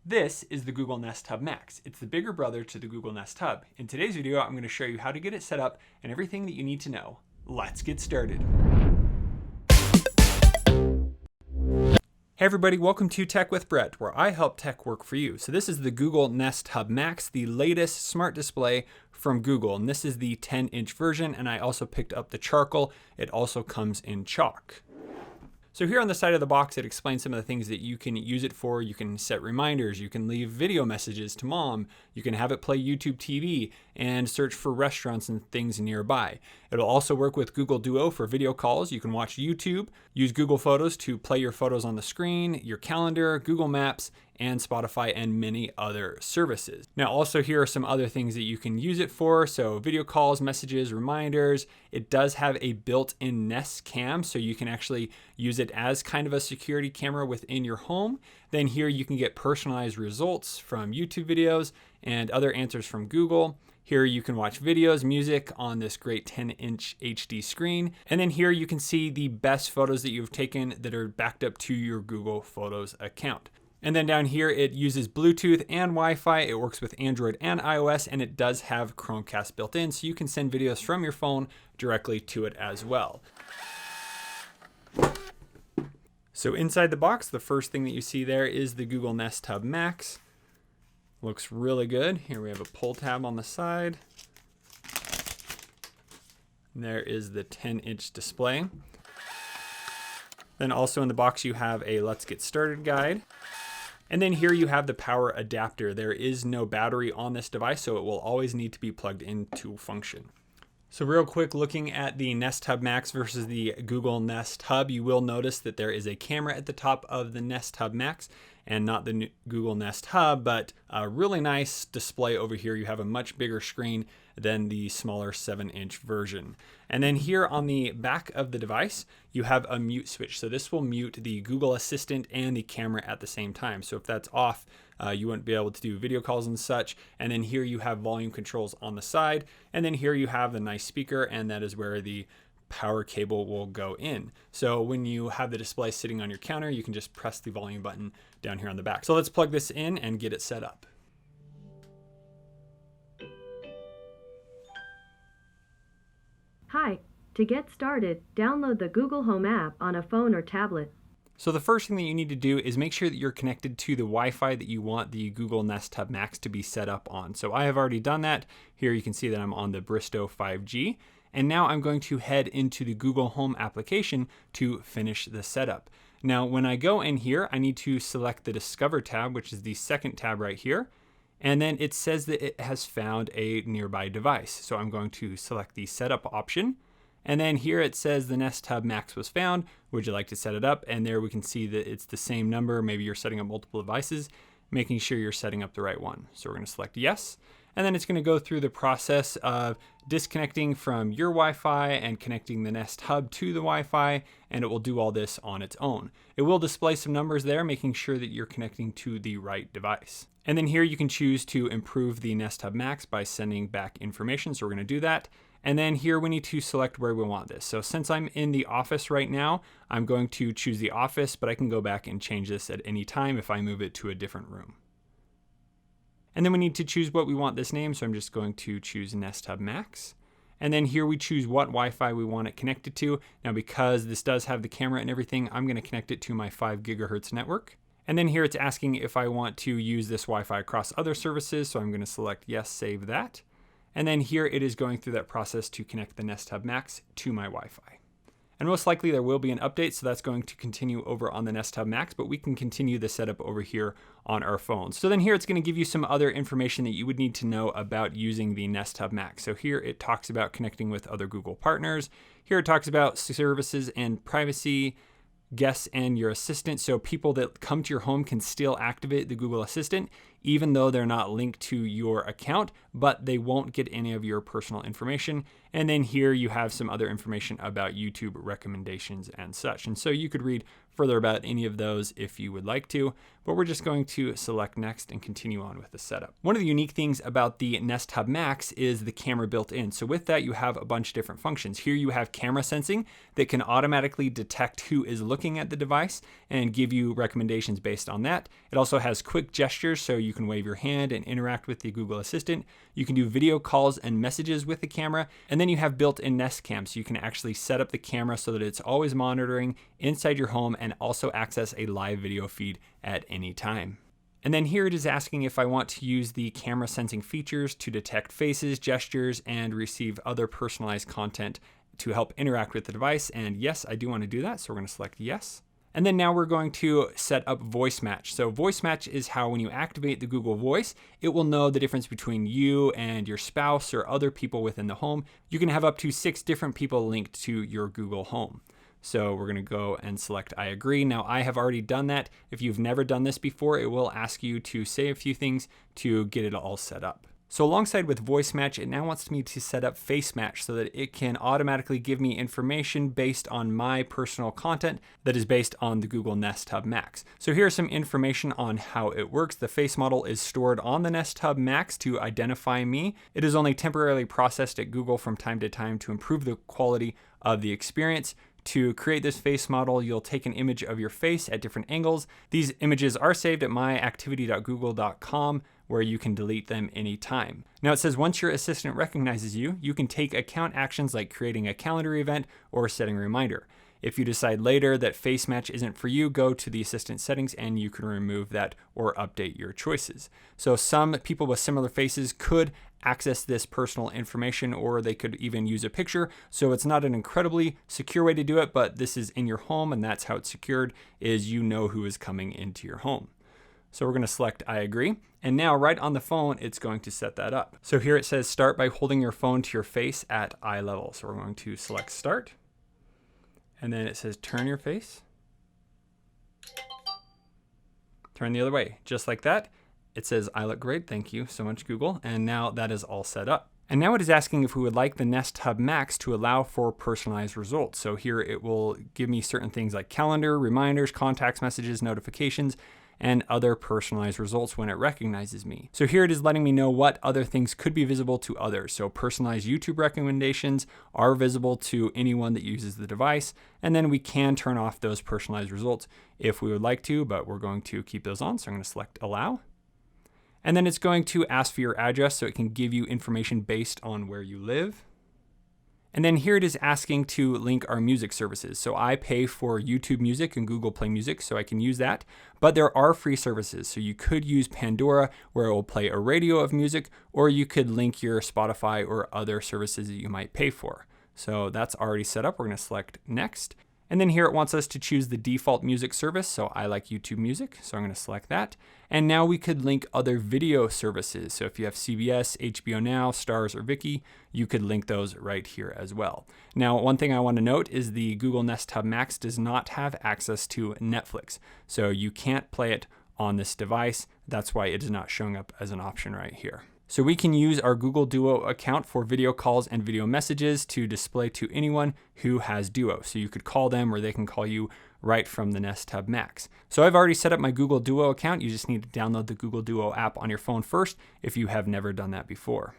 This is the Google Nest Hub Max. It's the bigger brother to the Google Nest Hub. In today's video, I'm going to show you how to get it set up and everything that you need to know. Let's get started. Hey everybody, welcome to Tech with Brett, where I help tech work for you. So this is the Google Nest Hub Max, the latest smart display from Google, and this is the 10-inch version, and I also picked up the charcoal. It also comes in chalk. So here on the side of the box, it explains some of the things that you can use it for. You can set reminders, you can leave video messages to mom, you can have it play YouTube TV and search for restaurants and things nearby. It'll also work with Google Duo for video calls. You can watch YouTube, use Google Photos to play your photos on the screen, your calendar, Google Maps, and Spotify, and many other services. Now also here are some other things that you can use it for. So video calls, messages, reminders. It does have a built-in Nest Cam, so you can actually use it as kind of a security camera within your home. Then here you can get personalized results from YouTube videos and other answers from Google. Here you can watch videos, music on this great 10-inch HD screen. And then here you can see the best photos that you've taken that are backed up to your Google Photos account. And then down here, it uses Bluetooth and Wi-Fi. It works with Android and iOS, and it does have Chromecast built in, so you can send videos from your phone directly to it as well. So inside the box, the first thing that you see there is the Google Nest Hub Max. Looks really good. Here we have a pull tab on the side. And there is the 10-inch display. Then also in the box, you have a Let's Get Started guide. And then here you have the power adapter. There is no battery on this device, so it will always need to be plugged in to function. So real quick, looking at the Nest Hub Max versus the Google Nest Hub, you will notice that there is a camera at the top of the Nest Hub Max and not the Google Nest Hub, but a really nice display over here. You have a much bigger screen than the smaller 7-inch version. And then here on the back of the device, you have a mute switch. So this will mute the Google Assistant and the camera at the same time. So if that's off, you wouldn't be able to do video calls and such. And then here you have volume controls on the side. And then here you have the nice speaker, and that is where the power cable will go in. So when you have the display sitting on your counter, you can just press the volume button down here on the back. So let's plug this in and get it set up. Hi, to get started, download the Google Home app on a phone or tablet. So the first thing that you need to do is make sure that you're connected to the Wi-Fi that you want the Google Nest Hub Max to be set up on. So I have already done that. Here you can see that I'm on the Bristow 5G. And now I'm going to head into the Google Home application to finish the setup. Now, when I go in here, I need to select the Discover tab, which is the second tab right here. And then it says that it has found a nearby device. So I'm going to select the setup option. And then here it says the Nest Hub Max was found. Would you like to set it up? And there we can see that it's the same number. Maybe you're setting up multiple devices, making sure you're setting up the right one. So we're going to select yes. And then it's going to go through the process of disconnecting from your Wi-Fi and connecting the Nest Hub to the Wi-Fi, and it will do all this on its own. It will display some numbers there, making sure that you're connecting to the right device. And then here you can choose to improve the Nest Hub Max by sending back information, so we're going to do that. And then here we need to select where we want this. So since I'm in the office right now, I'm going to choose the office, but I can go back and change this at any time if I move it to a different room. And then we need to choose what we want this name. So I'm just going to choose Nest Hub Max. And then here we choose what Wi-Fi we want it connected to. Now, because this does have the camera and everything, I'm going to connect it to my 5 gigahertz network. And then here it's asking if I want to use this Wi-Fi across other services. So I'm going to select yes, save that. And then here it is going through that process to connect the Nest Hub Max to my Wi-Fi. And most likely there will be an update, so that's going to continue over on the Nest Hub Max, but we can continue the setup over here on our phones. So then here it's going to give you some other information that you would need to know about using the Nest Hub Max. So here it talks about connecting with other Google partners. Here it talks about services and privacy, guests and your assistant. So people that come to your home can still activate the Google Assistant, even though they're not linked to your account, but they won't get any of your personal information. And then here you have some other information about YouTube recommendations and such. And so you could read further about any of those if you would like to, but we're just going to select next and continue on with the setup. One of the unique things about the Nest Hub Max is the camera built in. So with that, you have a bunch of different functions. Here you have camera sensing that can automatically detect who is looking at the device and give you recommendations based on that. It also has quick gestures, so you can wave your hand and interact with the Google Assistant. You can do video calls and messages with the camera, and then you have built-in Nest Cam, so you can actually set up the camera so that it's always monitoring inside your home and also access a live video feed at any time. And then here it is asking if I want to use the camera sensing features to detect faces, gestures, and receive other personalized content to help interact with the device. And yes, I do want to do that, so we're going to select yes. And then now we're going to set up voice match. So voice match is how when you activate the Google Voice, it will know the difference between you and your spouse or other people within the home. You can have up to 6 different people linked to your Google Home. So we're going to go and select I agree. Now I have already done that. If you've never done this before, it will ask you to say a few things to get it all set up. So alongside with voice match, it now wants me to set up face match so that it can automatically give me information based on my personal content that is based on the Google Nest Hub Max. So here's some information on how it works. The face model is stored on the Nest Hub Max to identify me. It is only temporarily processed at Google from time to time to improve the quality of the experience. To create this face model, you'll take an image of your face at different angles. These images are saved at myactivity.google.com, where you can delete them anytime. Now it says once your assistant recognizes you, you can take account actions like creating a calendar event or setting a reminder. If you decide later that face match isn't for you, go to the assistant settings and you can remove that or update your choices. So some people with similar faces could access this personal information, or they could even use a picture. So it's not an incredibly secure way to do it, but this is in your home and that's how it's secured, is you know who is coming into your home. So we're going to select I agree. And now right on the phone, it's going to set that up. So here it says start by holding your phone to your face at eye level. So we're going to select start. And then it says turn your face. Turn the other way, just like that. It says, I look great, thank you so much, Google. And now that is all set up. And now it is asking if we would like the Nest Hub Max to allow for personalized results. So here it will give me certain things like calendar, reminders, contacts, messages, notifications, and other personalized results when it recognizes me. So here it is letting me know what other things could be visible to others. So personalized YouTube recommendations are visible to anyone that uses the device. And then we can turn off those personalized results if we would like to, but we're going to keep those on. So I'm going to select allow. And then it's going to ask for your address so it can give you information based on where you live. And then here it is asking to link our music services. So I pay for YouTube Music and Google Play Music, so I can use that. But there are free services. So you could use Pandora, where it will play a radio of music, or you could link your Spotify or other services that you might pay for. So that's already set up. We're going to select next. And then here it wants us to choose the default music service. So I like YouTube Music, so I'm going to select that. And now we could link other video services. So if you have CBS, HBO Now, Starz, or Viki, you could link those right here as well. Now, one thing I want to note is the Google Nest Hub Max does not have access to Netflix. So you can't play it on this device. That's why it is not showing up as an option right here. So we can use our Google Duo account for video calls and video messages to display to anyone who has Duo. So you could call them or they can call you right from the Nest Hub Max. So I've already set up my Google Duo account. You just need to download the Google Duo app on your phone first if you have never done that before.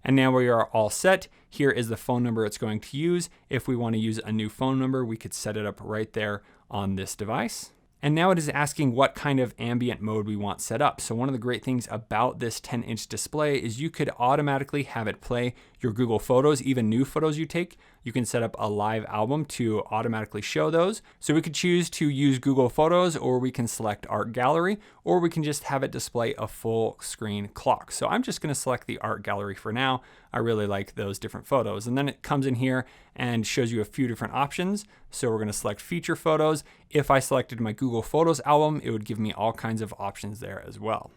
And now we are all set. Here is the phone number it's going to use. If we want to use a new phone number, we could set it up right there on this device. And now it is asking what kind of ambient mode we want set up. So one of the great things about this 10-inch display is you could automatically have it play your Google Photos, even new photos you take. You can set up a live album to automatically show those. So we could choose to use Google Photos, or we can select Art Gallery, or we can just have it display a full screen clock. So I'm just going to select the Art Gallery for now. I really like those different photos. And then it comes in here and shows you a few different options. So we're going to select feature photos. If I selected my Google Photos album, it would give me all kinds of options there as well.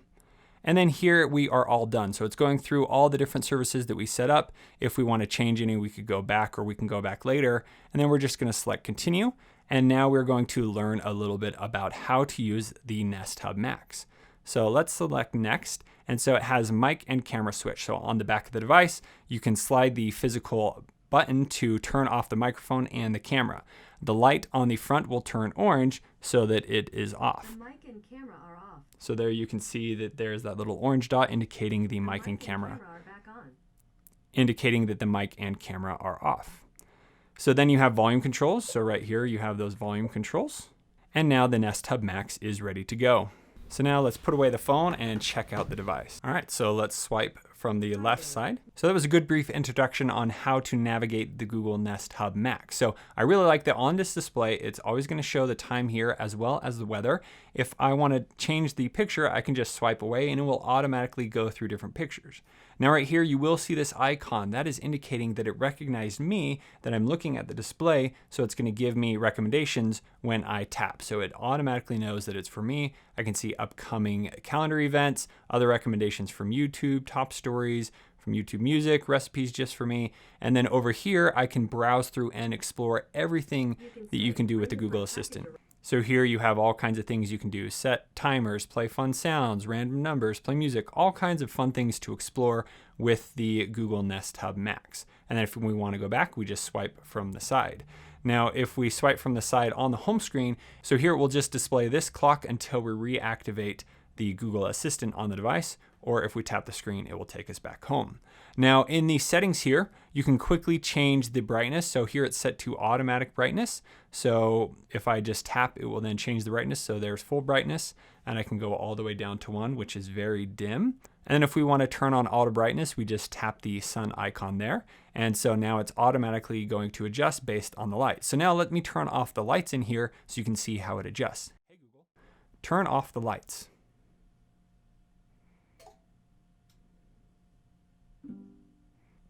And then here we are all done. So it's going through all the different services that we set up. If we want to change any, we could go back, or we can go back later. And then we're just going to select continue. And now we're going to learn a little bit about how to use the Nest Hub Max. So let's select next. And so it has mic and camera switch. So on the back of the device, you can slide the physical button to turn off the microphone and the camera. The light on the front will turn orange so that it is off. The mic and camera are off. So there you can see that there's that little orange dot indicating the mic and camera, are back on. indicating that the mic and camera are off. So then you have volume controls. So right here you have those volume controls. And now the Nest Hub Max is ready to go. So now let's put away the phone and check out the device. All right, so let's swipe from the left side. So that was a good brief introduction on how to navigate the Google Nest Hub Max. So I really like that on this display, it's always going to show the time here as well as the weather. If I want to change the picture, I can just swipe away and it will automatically go through different pictures. Now right here, you will see this icon. That is indicating that it recognized me, that I'm looking at the display, so it's going to give me recommendations when I tap. So it automatically knows that it's for me. I can see upcoming calendar events, other recommendations from YouTube, top stories, from YouTube Music, recipes just for me. And then over here, I can browse through and explore everything that you can do with the Google Assistant. So here you have all kinds of things you can do. Set timers, play fun sounds, random numbers, play music, all kinds of fun things to explore with the Google Nest Hub Max. And then if we want to go back, we just swipe from the side. Now, if we swipe from the side on the home screen, so here it will just display this clock until we reactivate the Google Assistant on the device, or if we tap the screen, it will take us back home. Now in the settings here, you can quickly change the brightness. So here it's set to automatic brightness. So if I just tap, it will then change the brightness. So there's full brightness, and I can go all the way down to 1, which is very dim. And then if we want to turn on auto brightness, we just tap the sun icon there. And so now it's automatically going to adjust based on the light. So now let me turn off the lights in here so you can see how it adjusts. Hey Google, turn off the lights.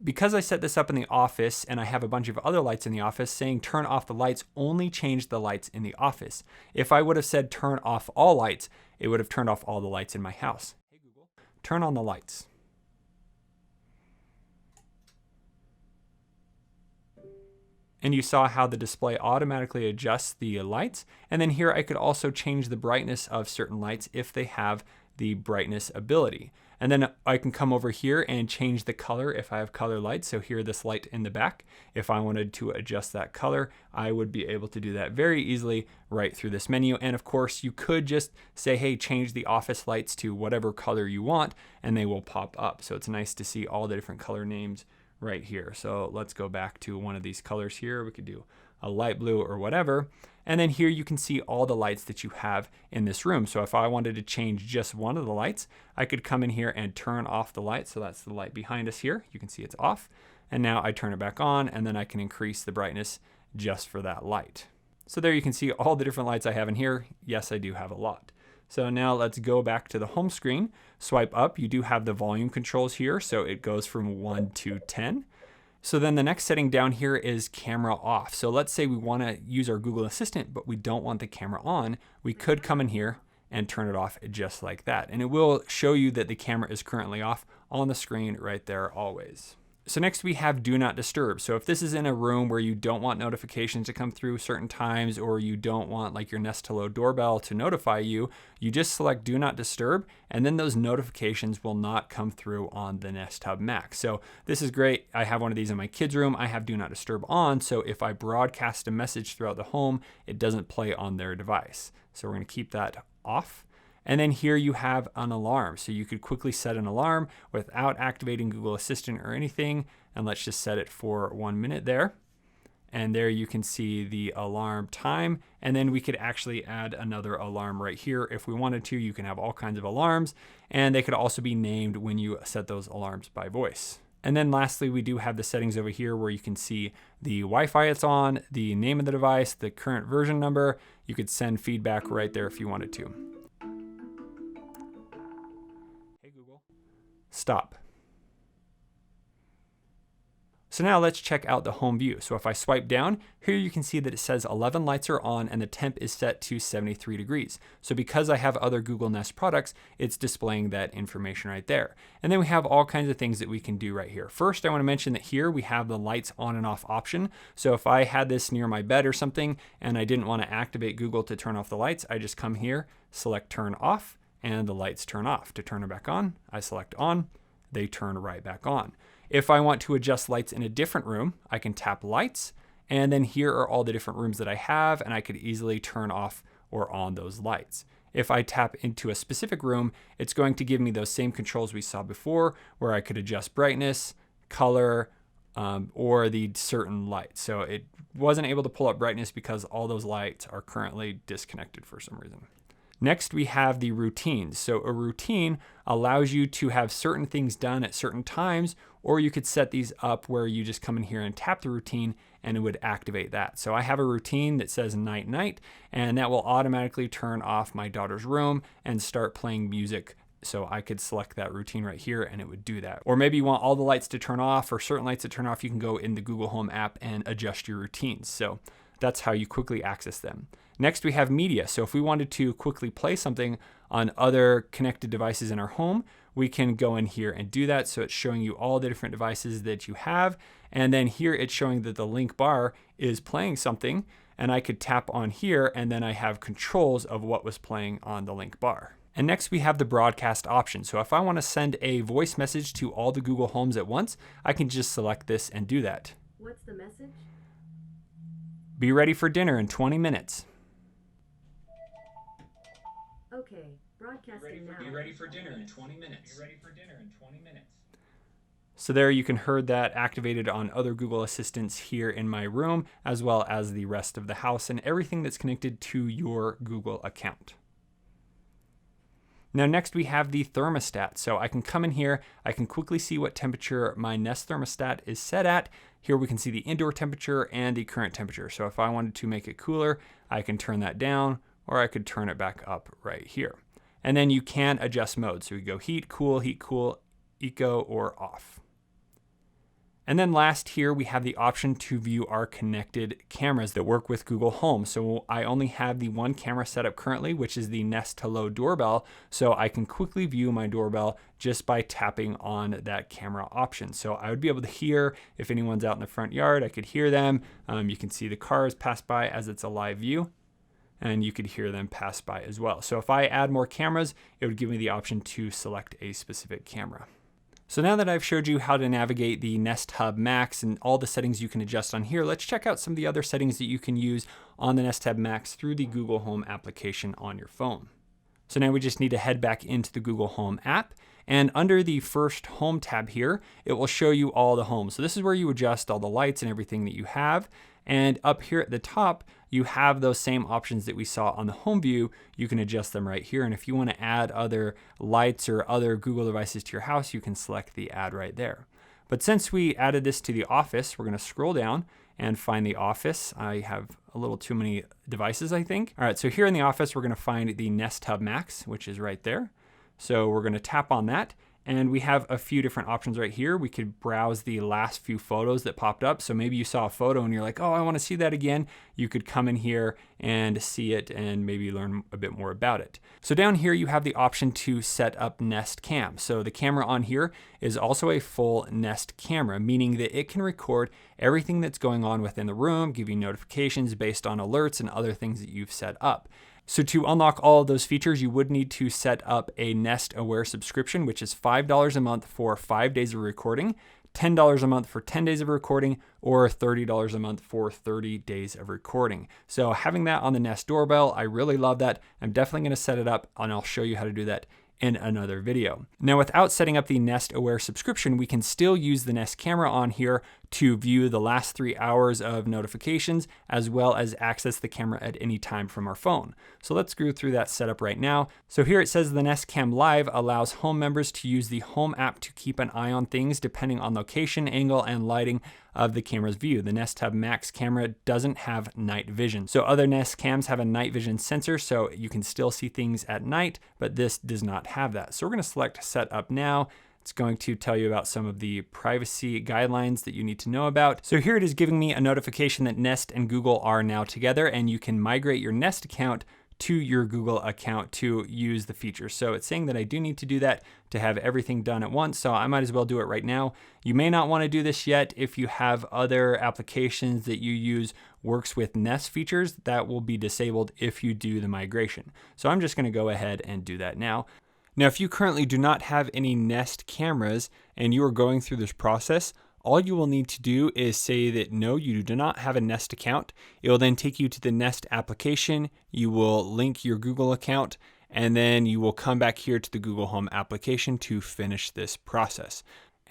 Because I set this up in the office and I have a bunch of other lights in the office, saying turn off the lights only changed the lights in the office. If I would have said turn off all lights, it would have turned off all the lights in my house. Hey Google, turn on the lights. And you saw how the display automatically adjusts the lights. And then here I could also change the brightness of certain lights if they have the brightness ability. And then I can come over here and change the color if I have color lights. So here, this light in the back, if I wanted to adjust that color, I would be able to do that very easily right through this menu. And of course, you could just say, hey, change the office lights to whatever color you want, and they will pop up. So it's nice to see all the different color names right here. So let's go back to one of these colors here. We could do a light blue or whatever. And then here you can see all the lights that you have in this room. So if I wanted to change just one of the lights, I could come in here and turn off the light. So that's the light behind us here. You can see it's off. And now I turn it back on, and then I can increase the brightness just for that light. So there you can see all the different lights I have in here. Yes, I do have a lot. So now let's go back to the home screen. Swipe up, you do have the volume controls here. So it goes from 1 to 10. So then the next setting down here is camera off. So let's say we want to use our Google Assistant, but we don't want the camera on. We could come in here and turn it off just like that. And it will show you that the camera is currently off on the screen right there always. So next we have do not disturb. So if this is in a room where you don't want notifications to come through certain times, or you don't want like your Nest Hello doorbell to notify you, you just select do not disturb, and then those notifications will not come through on the Nest Hub Max. So this is great. I have one of these in my kids' room. I have do not disturb on. So if I broadcast a message throughout the home, it doesn't play on their device. So we're going to keep that off. And then here you have an alarm. So you could quickly set an alarm without activating Google Assistant or anything. And let's just set it for 1 minute there. And there you can see the alarm time. And then we could actually add another alarm right here if we wanted to. You can have all kinds of alarms, and they could also be named when you set those alarms by voice. And then lastly, we do have the settings over here where you can see the Wi-Fi it's on, the name of the device, the current version number. You could send feedback right there if you wanted to. Stop. So now let's check out the home view. So if I swipe down, here you can see that it says 11 lights are on and the temp is set to 73 degrees. So because I have other Google Nest products, it's displaying that information right there. And then we have all kinds of things that we can do right here. First, I want to mention that here we have the lights on and off option. So if I had this near my bed or something and I didn't want to activate Google to turn off the lights, I just come here, select turn off, and the lights turn off. To turn it back on, I select on, they turn right back on. If I want to adjust lights in a different room, I can tap lights, and then here are all the different rooms that I have, and I could easily turn off or on those lights. If I tap into a specific room, it's going to give me those same controls we saw before, where I could adjust brightness, color, or the certain light. So it wasn't able to pull up brightness because all those lights are currently disconnected for some reason. Next, we have the routines. So a routine allows you to have certain things done at certain times, or you could set these up where you just come in here and tap the routine and it would activate that. So I have a routine that says night night, and that will automatically turn off my daughter's room and start playing music. So I could select that routine right here and it would do that. Or maybe you want all the lights to turn off or certain lights to turn off. You can go in the Google Home app and adjust your routines. So that's how you quickly access them. Next, we have media. So if we wanted to quickly play something on other connected devices in our home, we can go in here and do that. So it's showing you all the different devices that you have. And then here it's showing that the link bar is playing something, and I could tap on here and then I have controls of what was playing on the link bar. And next we have the broadcast option. So if I want to send a voice message to all the Google Homes at once, I can just select this and do that. What's the message? Be ready for dinner in 20 minutes. Okay, broadcasting now. Be ready for dinner in 20 minutes. Be ready for dinner in 20 minutes. So there you can hear that activated on other Google Assistants here in my room, as well as the rest of the house and everything that's connected to your Google account. Now next we have the thermostat. So I can come in here, I can quickly see what temperature my Nest thermostat is set at. Here we can see the indoor temperature and the current temperature. So if I wanted to make it cooler, I can turn that down, or I could turn it back up right here. And then you can adjust modes. So we go heat, cool, eco, or off. And then last here, we have the option to view our connected cameras that work with Google Home. So I only have the one camera set up currently, which is the Nest Hello doorbell. So I can quickly view my doorbell just by tapping on that camera option. So I would be able to hear if anyone's out in the front yard, I could hear them. You can see the cars pass by as it's a live view, and you could hear them pass by as well. So if I add more cameras, it would give me the option to select a specific camera. So now that I've showed you how to navigate the Nest Hub Max and all the settings you can adjust on here, let's check out some of the other settings that you can use on the Nest Hub Max through the Google Home application on your phone. So now we just need to head back into the Google Home app, and under the first Home tab here, it will show you all the homes. So this is where you adjust all the lights and everything that you have. And up here at the top, you have those same options that we saw on the home view. You can adjust them right here. And if you want to add other lights or other Google devices to your house, you can select the add right there. But since we added this to the office, we're going to scroll down and find the office. I have a little too many devices, I think. All right, so here in the office, we're going to find the Nest Hub Max, which is right there. So we're going to tap on that. And we have a few different options right here. We could browse the last few photos that popped up. So maybe you saw a photo and you're like, oh, I want to see that again. You could come in here and see it and maybe learn a bit more about it. So down here, you have the option to set up Nest Cam. So the camera on here is also a full Nest camera, meaning that it can record everything that's going on within the room, give you notifications based on alerts and other things that you've set up. So to unlock all of those features, you would need to set up a Nest Aware subscription, which is $5 a month for 5 days of recording, $10 a month for 10 days of recording, or $30 a month for 30 days of recording. So having that on the Nest doorbell, I really love that. I'm definitely going to set it up, and I'll show you how to do that in another video. Now, without setting up the Nest Aware subscription, we can still use the Nest camera on here to view the last 3 hours of notifications, as well as access the camera at any time from our phone. So let's go through that setup right now. So here it says the Nest Cam Live allows home members to use the Home app to keep an eye on things depending on location, angle, and lighting of the camera's view. The Nest Hub Max camera doesn't have night vision. So other Nest Cams have a night vision sensor, so you can still see things at night, but this does not have that. So we're going to select Set Up Now. It's going to tell you about some of the privacy guidelines that you need to know about. So here it is giving me a notification that Nest and Google are now together, and you can migrate your Nest account to your Google account to use the features. So it's saying that I do need to do that to have everything done at once. So I might as well do it right now. You may not want to do this yet if you have other applications that you use works with Nest features. That will be disabled if you do the migration. So I'm just going to go ahead and do that now. Now, if you currently do not have any Nest cameras and you are going through this process, all you will need to do is say that no, you do not have a Nest account. It will then take you to the Nest application. You will link your Google account, and then you will come back here to the Google Home application to finish this process.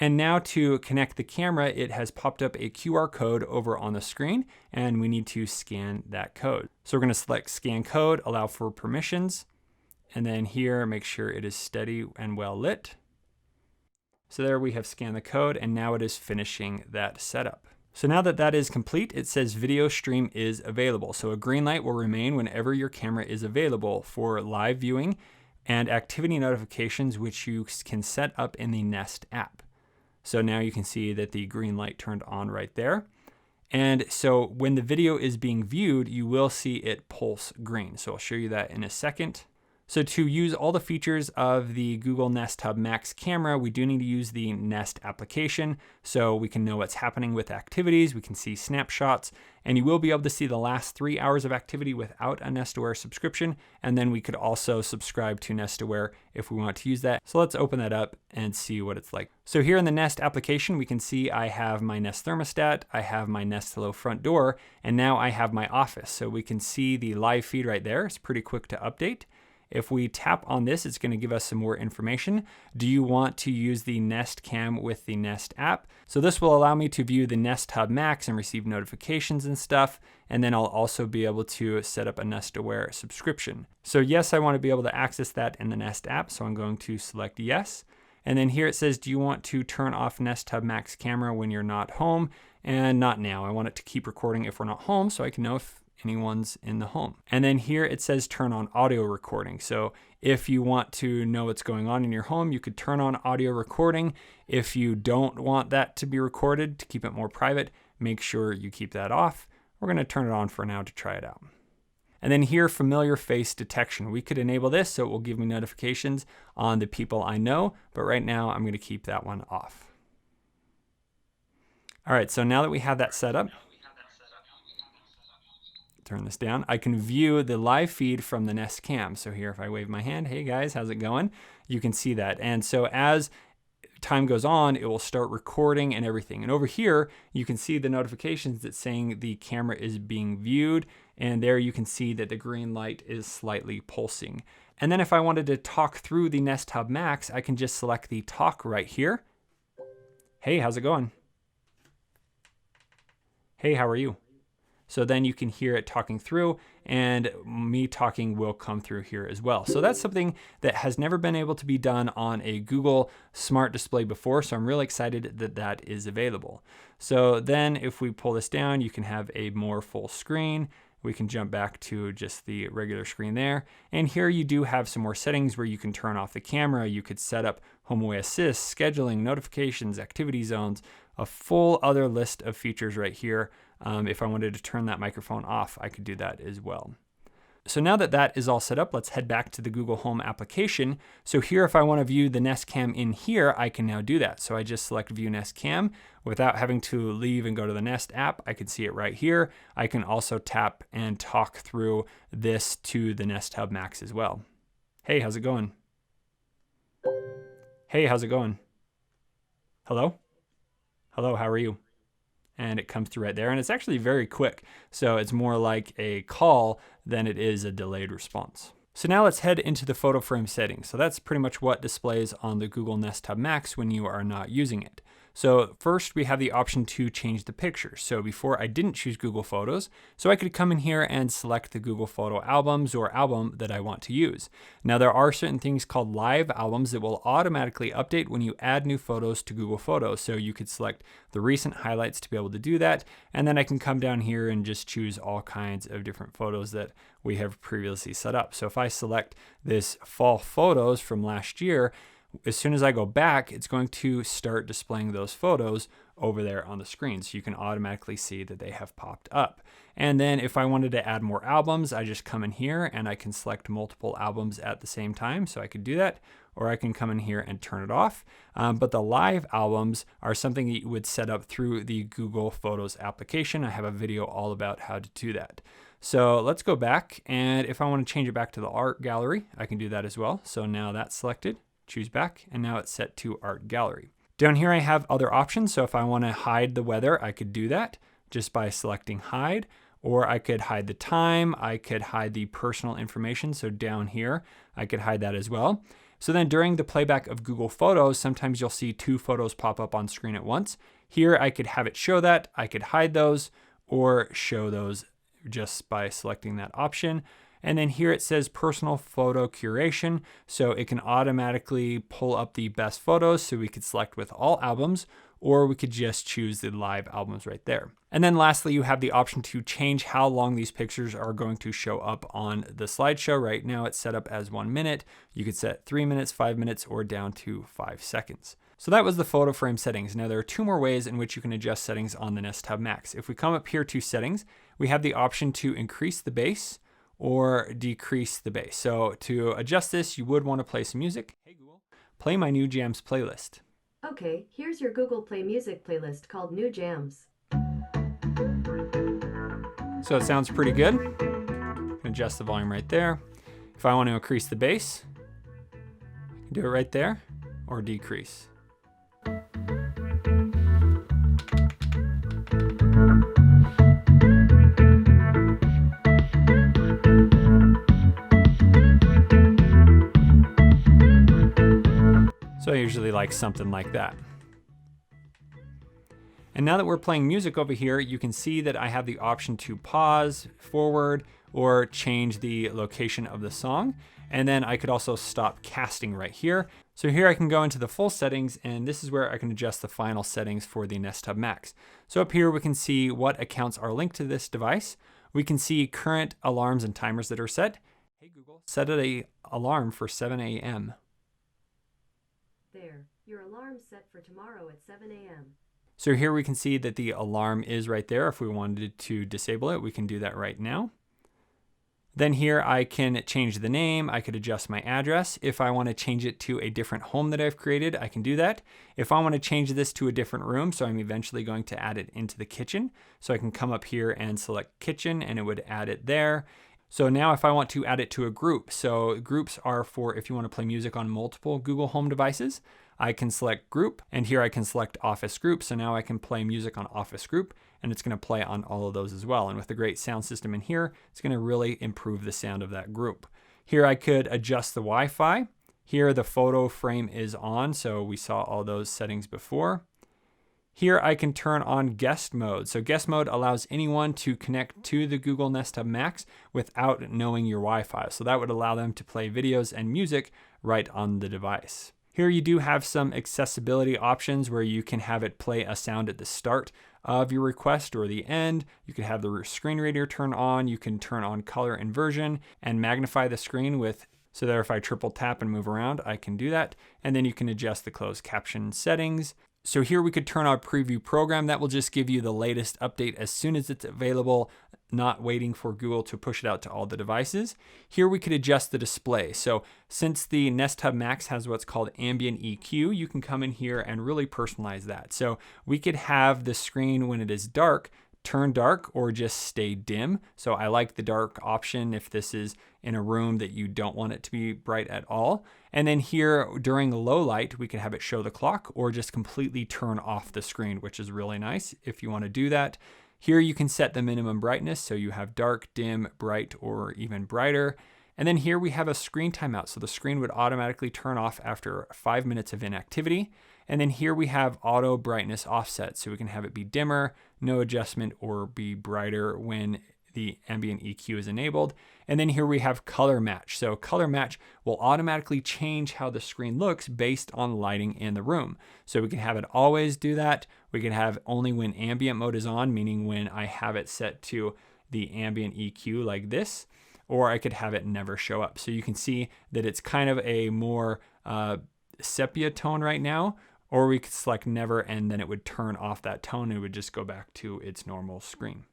And now to connect the camera, it has popped up a QR code over on the screen, and we need to scan that code. So we're going to select Scan Code, allow for permissions, and then here make sure it is steady and well lit. So there we have scanned the code, and now it is finishing that setup. So now that that is complete, it says video stream is available. So a green light will remain whenever your camera is available for live viewing and activity notifications, which you can set up in the Nest app. So now you can see that the green light turned on right there. And so when the video is being viewed, you will see it pulse green. So I'll show you that in a second. So to use all the features of the Google Nest Hub Max camera, we do need to use the Nest application so we can know what's happening with activities, we can see snapshots, and you will be able to see the last 3 hours of activity without a Nest Aware subscription, and then we could also subscribe to Nest Aware if we want to use that. So let's open that up and see what it's like. So here in the Nest application, we can see I have my Nest thermostat, I have my Nest Hello front door, and now I have my office. So we can see the live feed right there. It's pretty quick to update. If we tap on this, it's going to give us some more information. Do you want to use the Nest Cam with the Nest app? So this will allow me to view the Nest Hub Max and receive notifications and stuff. And then I'll also be able to set up a Nest Aware subscription. So yes, I want to be able to access that in the Nest app. So I'm going to select yes. And then here it says, do you want to turn off Nest Hub Max camera when you're not home? And not now. I want it to keep recording if we're not home so I can know if anyone's in the home. And then here it says turn on audio recording. So if you want to know what's going on in your home, you could turn on audio recording. If you don't want that to be recorded to keep it more private, make sure you keep that off. We're going to turn it on for now to try it out. And then here, familiar face detection. We could enable this so it will give me notifications on the people I know, but right now I'm going to keep that one off. All right, so now that we have that set up, turn this down, I can view the live feed from the Nest Cam. So here, if I wave my hand, hey guys, how's it going? You can see that. And so as time goes on, it will start recording and everything. And over here, you can see the notifications that's saying the camera is being viewed. And there you can see that the green light is slightly pulsing. And then if I wanted to talk through the Nest Hub Max, I can just select the talk right here. Hey, how's it going? Hey, how are you? So then you can hear it talking through, and me talking will come through here as well. So that's something that has never been able to be done on a Google Smart Display before. So I'm really excited that that is available. So then if we pull this down, you can have a more full screen. We can jump back to just the regular screen there. And here you do have some more settings where you can turn off the camera. You could set up HomeAway Assist, scheduling, notifications, activity zones, a full other list of features right here. If I wanted to turn that microphone off, I could do that as well. So now that that is all set up, let's head back to the Google Home application. So here, if I want to view the Nest Cam in here, I can now do that. So I just select View Nest Cam without having to leave and go to the Nest app. I can see it right here. I can also tap and talk through this to the Nest Hub Max as well. Hey, how's it going? Hey, how's it going? Hello? Hello, how are you? And it comes through right there. And it's actually very quick. So it's more like a call than it is a delayed response. So now let's head into the photo frame settings. So that's pretty much what displays on the Google Nest Hub Max when you are not using it. So first we have the option to change the picture. So before I didn't choose Google Photos, so I could come in here and select the Google Photo albums or album that I want to use. Now there are certain things called live albums that will automatically update when you add new photos to Google Photos. So you could select the recent highlights to be able to do that. And then I can come down here and just choose all kinds of different photos that we have previously set up. So if I select this fall photos from last year, as soon as I go back, it's going to start displaying those photos over there on the screen. So you can automatically see that they have popped up. And then if I wanted to add more albums, I just come in here and I can select multiple albums at the same time. So I could do that, or I can come in here and turn it off. But the live albums are something that you would set up through the Google Photos application. I have a video all about how to do that. So let's go back, and if I want to change it back to the art gallery, I can do that as well. So now that's selected, choose back, and now it's set to art gallery. Down here I have other options. So if I want to hide the weather, I could do that just by selecting hide, or I could hide the time, I could hide the personal information. So down here, I could hide that as well. So then during the playback of Google Photos, sometimes you'll see two photos pop up on screen at once. Here I could have it show that, I could hide those, or show those just by selecting that option. And then here it says personal photo curation. So it can automatically pull up the best photos. So we could select with all albums, or we could just choose the live albums right there. And then lastly, you have the option to change how long these pictures are going to show up on the slideshow. Right now it's set up as 1 minute. You could set 3 minutes, 5 minutes, or down to 5 seconds. So that was the photo frame settings. Now there are two more ways in which you can adjust settings on the Nest Hub Max. If we come up here to settings, we have the option to increase the bass or decrease the bass. So to adjust this, you would want to play some music. Hey Google, play my new jams playlist. Okay, here's your Google Play Music playlist called New Jams. So it sounds pretty good. Adjust the volume right there. If I want to increase the bass, I can do it right there, or decrease. So I usually like something like that. And now that we're playing music over here, you can see that I have the option to pause, forward, or change the location of the song. And then I could also stop casting right here. So here I can go into the full settings, and this is where I can adjust the final settings for the Nest Hub Max. So up here we can see what accounts are linked to this device. We can see current alarms and timers that are set. Hey Google, set an alarm for 7 a.m. There, your alarm's set for tomorrow at 7 a.m. So here we can see that the alarm is right there. If we wanted to disable it, we can do that right now. Then here I can change the name. I could adjust my address. If I want to change it to a different home that I've created, I can do that. If I want to change this to a different room, so I'm eventually going to add it into the kitchen. So I can come up here and select kitchen, and it would add it there. So now if I want to add it to a group, so groups are for if you want to play music on multiple Google Home devices, I can select group, and here I can select office group. So now I can play music on office group, and it's going to play on all of those as well. And with the great sound system in here, it's going to really improve the sound of that group. Here I could adjust the Wi-Fi. Here the photo frame is on, so we saw all those settings before. Here I can turn on guest mode. So guest mode allows anyone to connect to the Google Nest Hub Max without knowing your Wi-Fi. So that would allow them to play videos and music right on the device. Here you do have some accessibility options where you can have it play a sound at the start of your request or the end. You can have the screen reader turn on. You can turn on color inversion and magnify the screen with, so that if I triple tap and move around, I can do that. And then you can adjust the closed caption settings. So here we could turn on preview program. That will just give you the latest update as soon as it's available, not waiting for Google to push it out to all the devices. Here we could adjust the display. So since the Nest Hub Max has what's called ambient EQ, you can come in here and really personalize that. So we could have the screen when it is dark, turn dark, or just stay dim. So I like the dark option if this is in a room that you don't want it to be bright at all. And then here during low light, we could have it show the clock or just completely turn off the screen, which is really nice if you want to do that. Here you can set the minimum brightness, so you have dark, dim, bright, or even brighter. And then here we have a screen timeout, so the screen would automatically turn off after 5 minutes of inactivity. And then here we have auto brightness offset, so we can have it be dimmer, no adjustment, or be brighter when the ambient EQ is enabled. And then here we have color match. So color match will automatically change how the screen looks based on lighting in the room. So we can have it always do that. We can have only when ambient mode is on, meaning when I have it set to the ambient EQ like this, or I could have it never show up. So you can see that it's kind of a more sepia tone right now, or we could select never and then it would turn off that tone and it would just go back to its normal screen.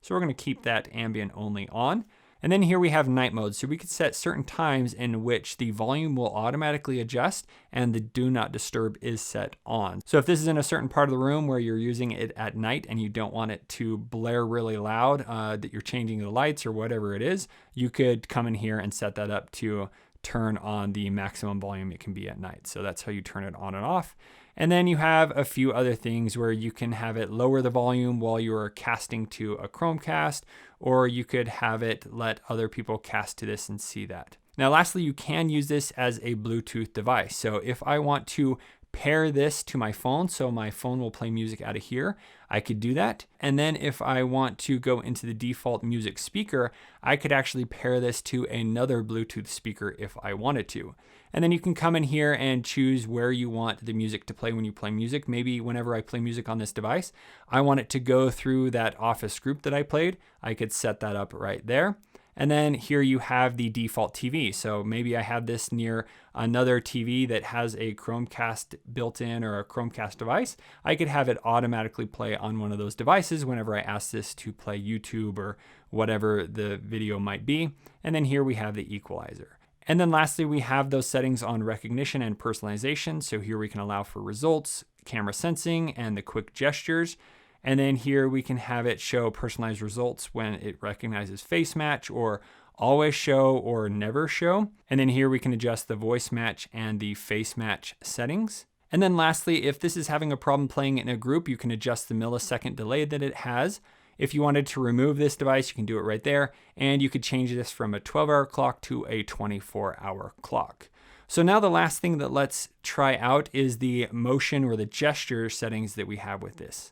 So we're going to keep that ambient only on. And then here we have night mode. So we could set certain times in which the volume will automatically adjust and the do not disturb is set on. So if this is in a certain part of the room where you're using it at night and you don't want it to blare really loud, that you're changing the lights or whatever it is, you could come in here and set that up to turn on the maximum volume it can be at night. So that's how you turn it on and off. And then you have a few other things where you can have it lower the volume while you're casting to a Chromecast, or you could have it let other people cast to this and see that. Now, lastly, you can use this as a Bluetooth device. So if I want to pair this to my phone, so my phone will play music out of here, I could do that. And then if I want to go into the default music speaker, I could actually pair this to another Bluetooth speaker if I wanted to. And then you can come in here and choose where you want the music to play when you play music. Maybe whenever I play music on this device, I want it to go through that Office group that I played. I could set that up right there. And then here you have the default TV. So maybe I have this near another TV that has a Chromecast built in or a Chromecast device. I could have it automatically play on one of those devices whenever I ask this to play YouTube or whatever the video might be. And then here we have the equalizer. And then lastly, we have those settings on recognition and personalization. So here we can allow for results, camera sensing, and the quick gestures. And then here we can have it show personalized results when it recognizes face match, or always show or never show. And then here we can adjust the voice match and the face match settings. And then lastly, if this is having a problem playing in a group, you can adjust the millisecond delay that it has. If you wanted to remove this device, you can do it right there. And you could change this from a 12-hour clock to a 24-hour clock. So now the last thing that let's try out is the motion or the gesture settings that we have with this.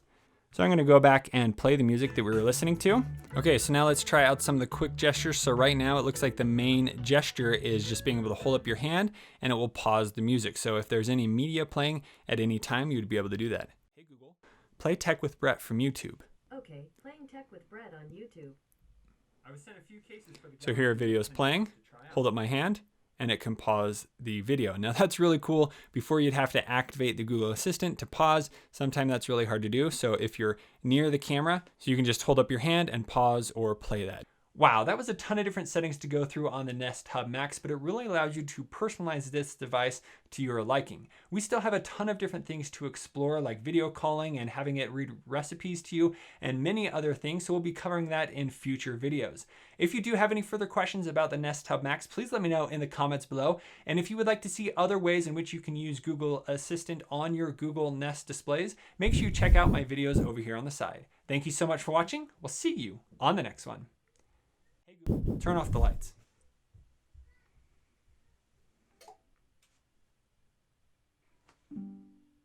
So I'm going to go back and play the music that we were listening to. Okay, so now let's try out some of the quick gestures. So right now it looks like the main gesture is just being able to hold up your hand and it will pause the music. So if there's any media playing at any time, you'd be able to do that. Hey Google, play Tech with Brett from YouTube. Okay, playing Tech with Brett on YouTube. I was sent a few cases for the so here a video is playing, hold up my hand, and it can pause the video. Now that's really cool. Before you'd have to activate the Google Assistant to pause. Sometimes that's really hard to do. So if you're near the camera, so you can just hold up your hand and pause or play that. Wow, that was a ton of different settings to go through on the Nest Hub Max, but it really allows you to personalize this device to your liking. We still have a ton of different things to explore, like video calling and having it read recipes to you and many other things, so we'll be covering that in future videos. If you do have any further questions about the Nest Hub Max, please let me know in the comments below. And if you would like to see other ways in which you can use Google Assistant on your Google Nest displays, make sure you check out my videos over here on the side. Thank you so much for watching. We'll see you on the next one. Turn off the lights.